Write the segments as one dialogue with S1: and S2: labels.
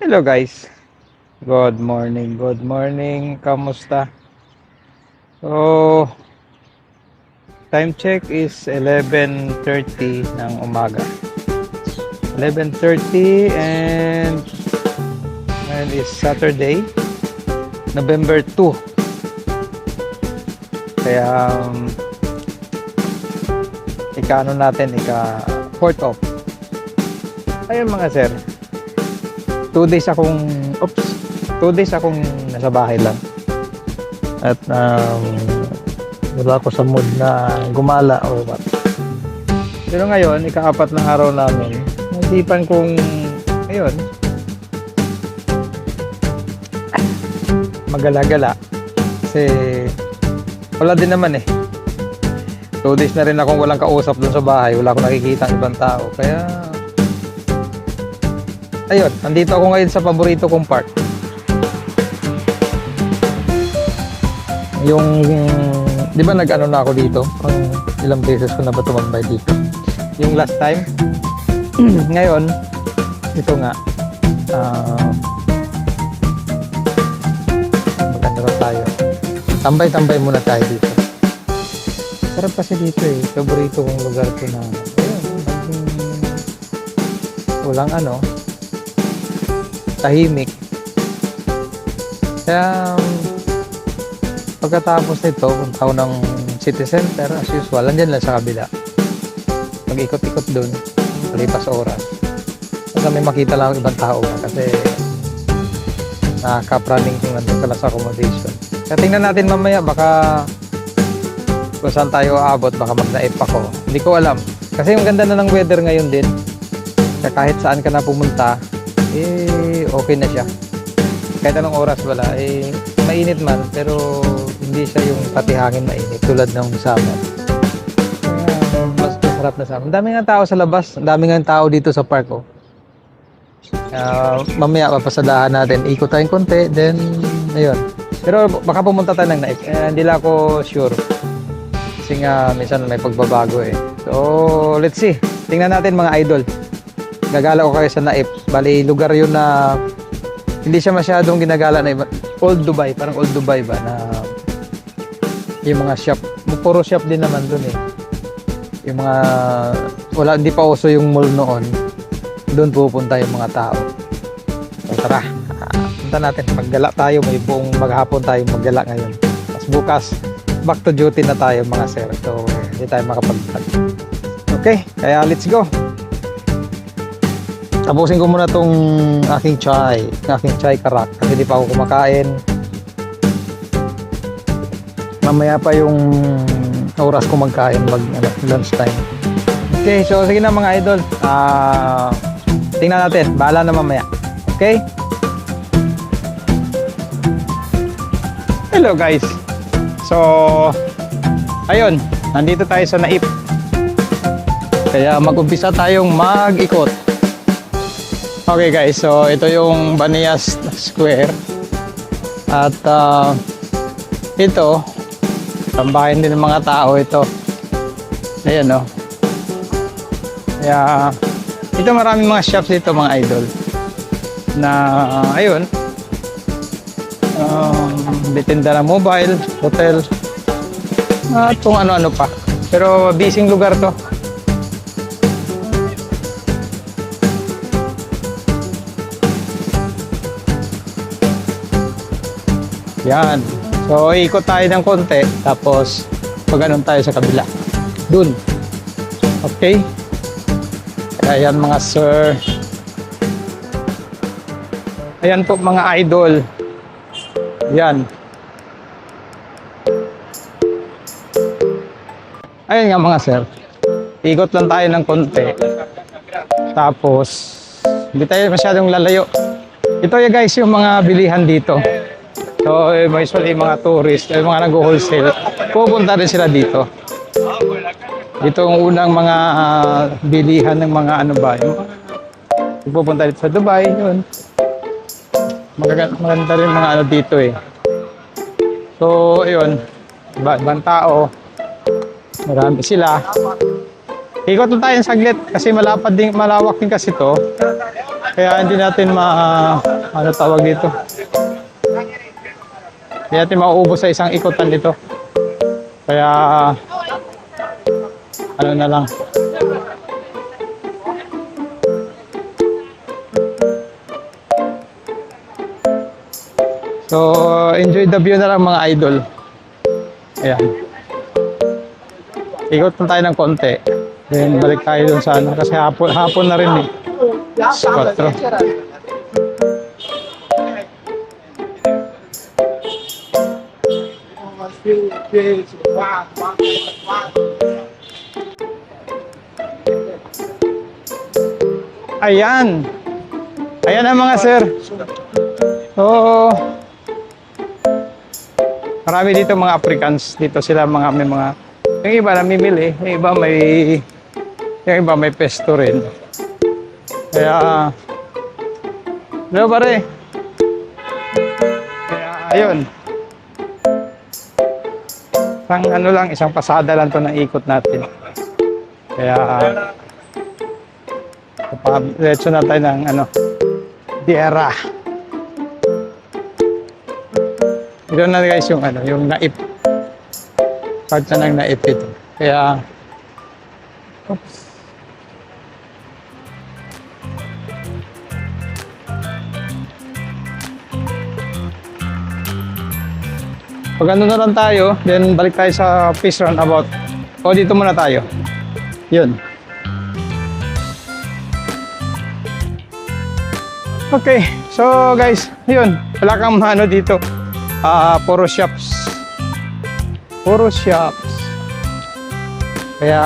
S1: Hello guys. Good morning. Good morning. Kamusta? So, time check is 11:30 ng umaga. 11:30 and ngayon is Saturday, November 2. Kaya ika-ano natin, ika-4th off. Ayun mga sir. 2 days akong nasa bahay lang. At wala ako sa mood na gumala or what. Pero ngayon, ika-4 na araw namin. Nasipan kong ngayon magala-gala. Kasi wala din naman eh. 2 days na rin akong walang kausap dun sa bahay. Wala akong nakikita ang ibang tao. Kaya ayun, nandito ako ngayon sa paborito kong park. Yung, di ba nag-ano na ako dito? Pang ilang beses ko na ba tumambay dito? Yung last time. Ngayon, ito nga. Maganda na tayo. Tambay-tambay muna tayo dito. Sarap kasi dito eh. Paborito kong lugar ko na. Ayun, walang ano. Tahimik. Kaya pagkatapos nito, punta ako ng city center as usual, andyan lang sa kabila. Mag-ikot-ikot dun, malipas oras. Kasi may makita lang ibang tao kasi nakaka-running kung nandun ka lang sa accommodation. Kaya tingnan natin mamaya, baka kung saan tayo aabot, baka mag-naip ako. Hindi ko alam. Kasi yung ganda na ng weather ngayon din. Kaya kahit saan ka na pumunta, okay na siya. Kahit anong oras wala, mainit man, pero hindi siya yung patihangin mainit tulad ng summer. Mas masarap na summer. Ang dami nga tao sa labas, ang dami nga tao dito sa park. Mamaya papasadahan natin, ikot tayong konti, then ayun. Pero baka pumunta tayo ng Naip. Hindi lang ako sure. Kasi nga minsan may pagbabago eh. So, let's see. Tingnan natin mga idol. Gagala ko kayo sa Naip. Bali, lugar yun na hindi siya masyadong ginagala na iba. Old Dubai, parang Old Dubai ba na yung mga shop. Puro shop din naman dun eh. Yung mga, hindi pa uso yung mall noon. Doon pupunta yung mga tao. So, tara, punta natin. Maggala tayo. May buong maghapon tayo maggala ngayon. Tapos bukas, back to duty na tayo mga sir. So, hindi tayo makapag-vlog. Okay, kaya let's go. Tapusin ko muna tong aking chai karak kasi hindi pa ako kumakain. Mamaya pa yung oras ko magkain, lunch time. Okay, so sige na mga idol. Tingnan natin, bahala na mamaya. Okay? Hello guys. So, ayun, nandito tayo sa Naip. Kaya mag-umpisa tayong mag-ikot. Okay guys, so ito yung Baniyas Square. At ito, tambahin din ng mga tao ito. Ayan o. Kaya, ito maraming mga shops dito mga idol. Na, ayun. Bitinda ng mobile, hotel. At kung ano-ano pa. Pero busy lugar to. Yan. So, ikot tayo ng konti. Tapos, pag-anon tayo sa kabila. Dun. Okay? Kaya yan mga sir. Ayan po mga idol. Yan. Ayan nga mga sir. Ikot lang tayo ng konti. Tapos, hindi tayo masyadong lalayo. Ito ya guys yung mga bilihan dito. So, usually mga tourist, yung mga nag-wholesale, pupunta rin sila dito. Dito ang unang mga bilihan ng mga ano ba, yung pupunta dito sa Dubai, yun. Maganda rin mga ano dito eh. So, ayun, ibang tao, marami sila. Ikot lang tayo saglit kasi malawak din kasi to. Kaya hindi natin ano tawag dito. Hindi natin mauubos sa isang ikutan dito. Kaya ano na lang. So, enjoy the view na lang mga idol. Ayan. Ikot na tayo ng konti. Then, balik tayo dun sa ano. Kasi hapon na rin eh. 4. Ayan. Ayan ang mga sir. So, marami dito mga Africans. Dito sila may mga, yung iba namimili, yung iba may pesto rin. Kaya, hello pare. Kaya, ayun. Isang pasada lang to ng ikot natin. Kaya, diretso na tayo ng Diera. Ito na guys yung naip. Part na ng naip ito. Kaya, oops. Pag na lang tayo, then balik tayo sa fish roundabout. O dito muna tayo. Yun. Okay, so guys, yun. Wala kang dito. Puro shops. Puro shops. Kaya,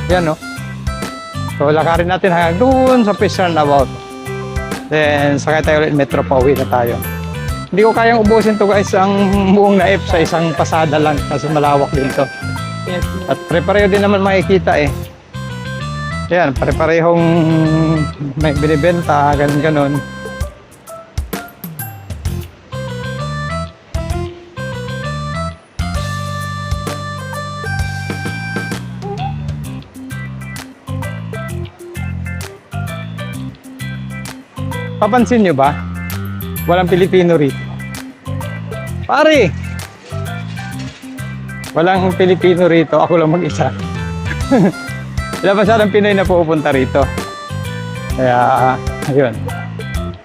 S1: yan no. So lakarin natin hanggang doon sa fish roundabout. Then sakay tayo ulit metro, pauwi na tayo. Hindi ko kayang ubusin to guys ang buong naip sa isang pasada lang kasi malawak dito. At pare-pareho din naman makikita eh. Yan, pare-parehong may binibenta, ganun-ganon. Papansin nyo ba? Walang Pilipino rito. Pare! Walang Pilipino rito. Ako lang mag-isa. Wala masyadong Pinoy na pupunta rito. Kaya, ayun.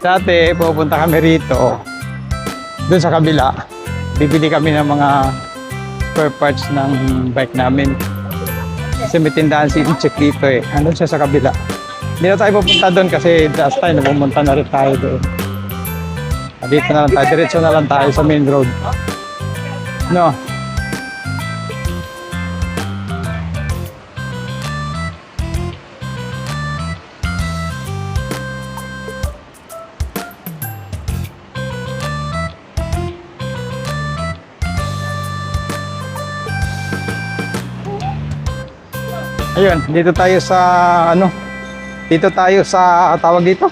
S1: Dati, pupunta kami rito. Doon sa kabila. Bibili kami ng mga spare parts ng bike namin. Kasi may tindahan si Incheck dito eh. Andun siya sa kabila. Hindi na tayo pupunta doon kasi last time pumunta na rin tayo doon. Dito na lang tayo, diretso na lang tayo sa main road. No. Ayun, dito tayo sa dito tayo sa tawag dito.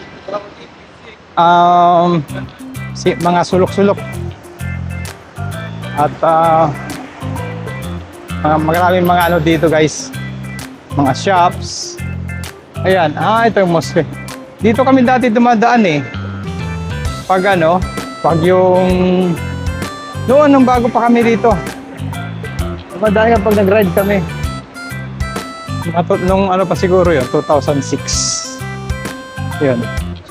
S1: Mga sulok-sulok at maraming mga dito guys, mga shops. Ayan, ito yung mosque. Dito kami dati dumadaan eh pag yung noon nung bago pa kami dito dumadaan pag nag-ride kami nung pa siguro yun 2006 yun.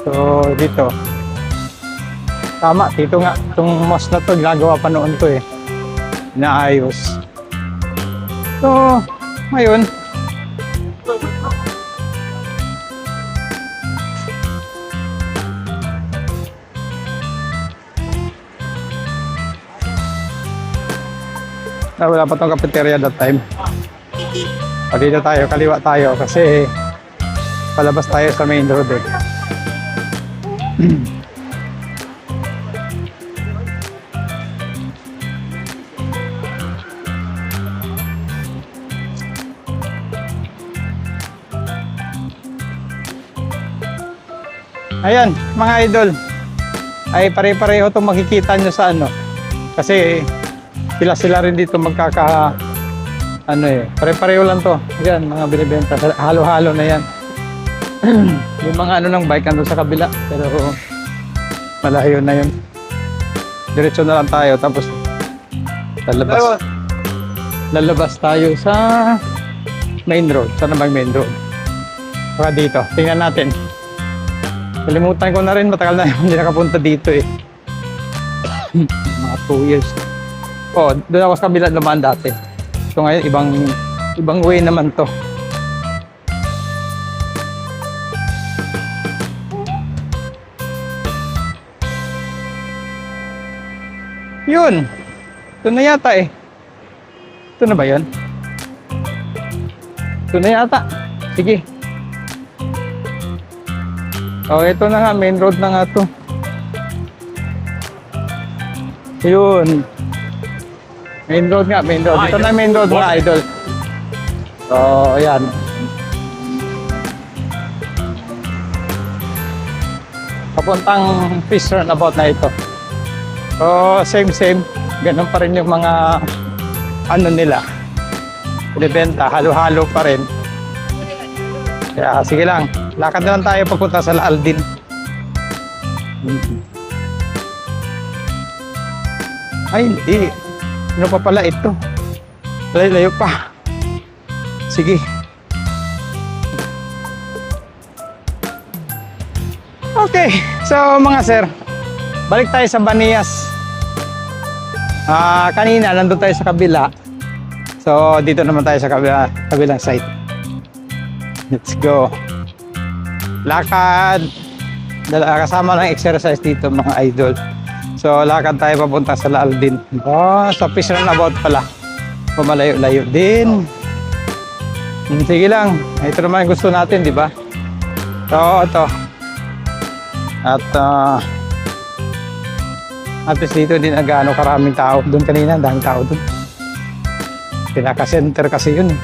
S1: So dito tama, dito nga, itong mosque na to, ginagawa pa noon to eh. Inaayos. So, ngayon. Wala pa tong cafeteria that time. Dito tayo, kaliwa tayo kasi palabas tayo sa main road eh. Ayan, mga idol. Ay pare-pareho itong makikita nyo sa kasi sila rin dito pare-pareho lang to. Ayan, mga binibenta. Halo-halo na yan. Yung mga ano ng bike andun sa kabila. Pero malayo na yun. Diretso na lang tayo. Tapos lalabas tayo sa main road. Saan na ba main road? Saka dito. Tingnan natin. Kalimutan ko na rin. Matagal na hindi nakapunta dito eh. Mga 2 years. Oh, doon ako sa kabila naman dati. So ngayon, ibang way naman to. Yun. Ito na yata eh. Ito na ba yun? Ito na yata. Sige. Oh, ito na nga. Main road na nga to. Yun. Main road nga, main road. Ito na main road mga idol. So, ayan. Papuntang fish runabout na ito. So, same. Ganun pa rin yung mga ano nila. Binibenta, halo-halo pa rin. Kaya, sige lang. Lakad na lang tayo papunta sa Laaldin. Ay, hindi. Ano pa pala ito? Layo pa. Sige. Okay. So, mga sir. Balik tayo sa Baniyas. Kanina, nandun tayo sa kabila. So, dito naman tayo sa kabilang side. Let's go. Lakad. Kasama ng exercise dito, mga idol. So, lakad tayo papunta sa Laaldin. Oh, sa fish runabout pala. Pumalayo-layo din. Sige lang. Ito naman yung gusto natin, di ba? So, ito. At least dito din nag-ano karaming tao. Doon kanina, daming tao doon. Pinaka-center kasi yun eh.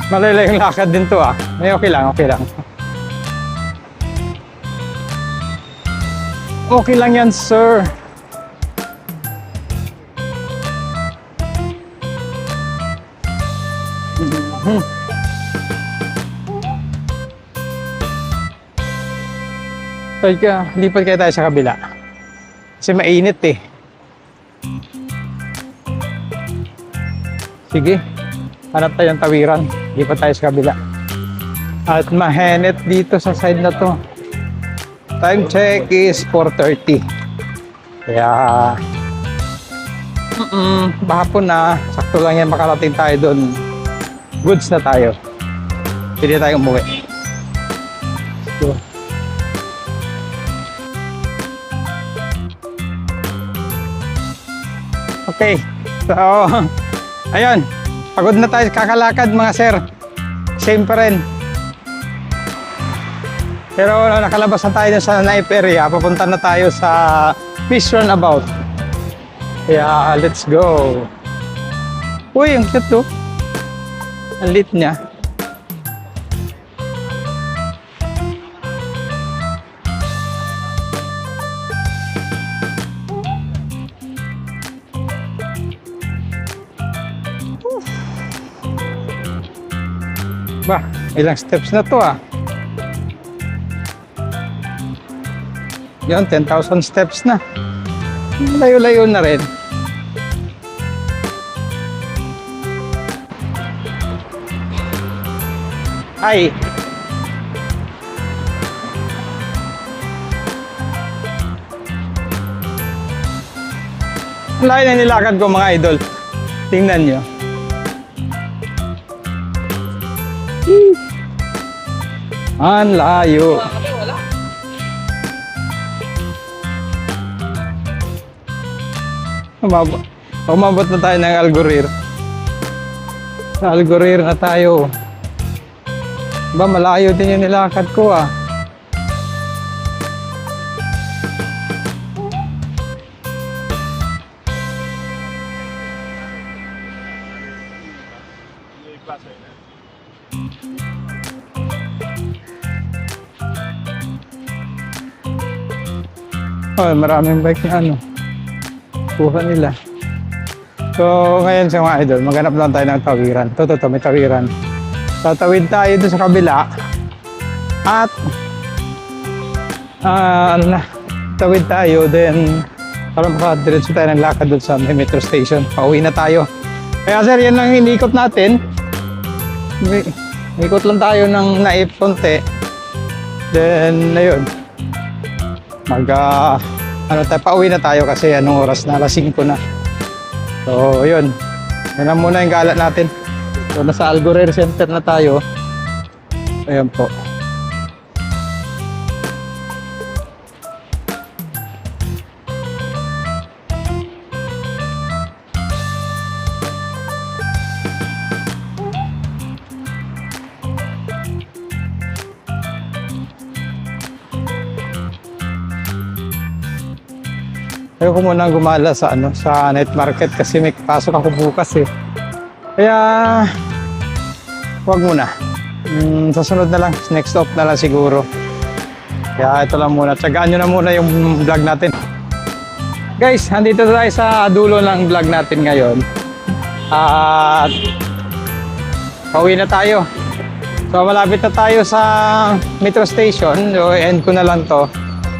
S1: Malalay yung lakad din to ah. May okay lang. Okay lang yan, sir. Lipat kaya tayo sa kabila. Kasi mainit eh. Sige. Hanap tayo ng tawiran. Lipat tayo sa kabila. At mahenit dito sa side na to. Time check is 4:30. Kaya bahapon na. Sakto lang yan makarating tayo doon. Goods na tayo. Pwede tayong umuwi. So, okay. So, ayun. Pagod na tayo kakalakad mga sir. Same pa rin. Pero nakalabas na tayo sa knife area. Papunta na tayo sa fish runabout. Kaya let's go. Uy, ang cute to. Ang lit niya. Bah, ilang steps na to ah. Yan, 10,000 steps na. Layo-layo na rin. Ay! Ang layo na nilakad ko mga idol. Tingnan nyo. Ang layo. Umabot na tayo ng Algorir. Sa Algorir na tayo. Ba, malayo din yung nilakad ko ah. Oh, maraming bike na ano. kuha nila. So, ngayon sa mga idol, maghanap lang tayo ng tawiran. Ito, may tawiran. Tatawid tayo doon sa kabila. At, tawid tayo. Then, para makadiretso tayo ng lakad doon sa may metro station. Pauwi na tayo. Kaya sir, yan lang inikot natin. Ikot lang tayo ng naip konti. Then, ayun. Pauwi na tayo kasi anong oras na, alas 5 na. So, yun. Yan lang muna yung gala natin. So, nasa Algorer Center na tayo. Ayan po. Ayoko muna gumala sa night market kasi may pasok ako bukas eh. Kaya wag muna. Sa sunod na lang, next stop na lang siguro. Kaya ito lang muna. Tsagaan nyo na muna yung vlog natin. Guys, andito tayo sa dulo ng vlog natin ngayon. At pauwi na tayo. So malapit na tayo sa metro station. So end ko na lang to.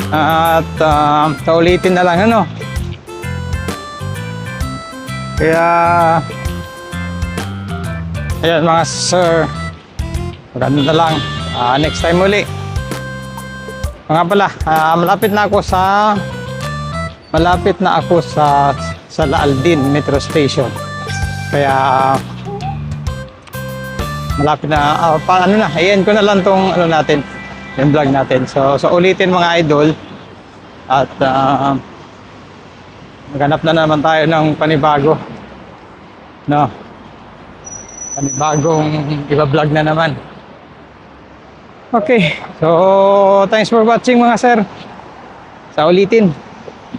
S1: At kaulitin na lang kaya ayan mga sir, maganda na lang. Next time uli. Mga pala, malapit na ako sa Laaldin Metro Station. Kaya malapit na i-end ko na lang tong natin, yung vlog natin. So ulitin mga idol. At maghanap na naman tayo ng panibago. Panibagong iba-vlog na naman. Okay. So thanks for watching mga sir. Sa ulitin.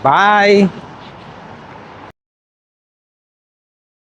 S1: Bye!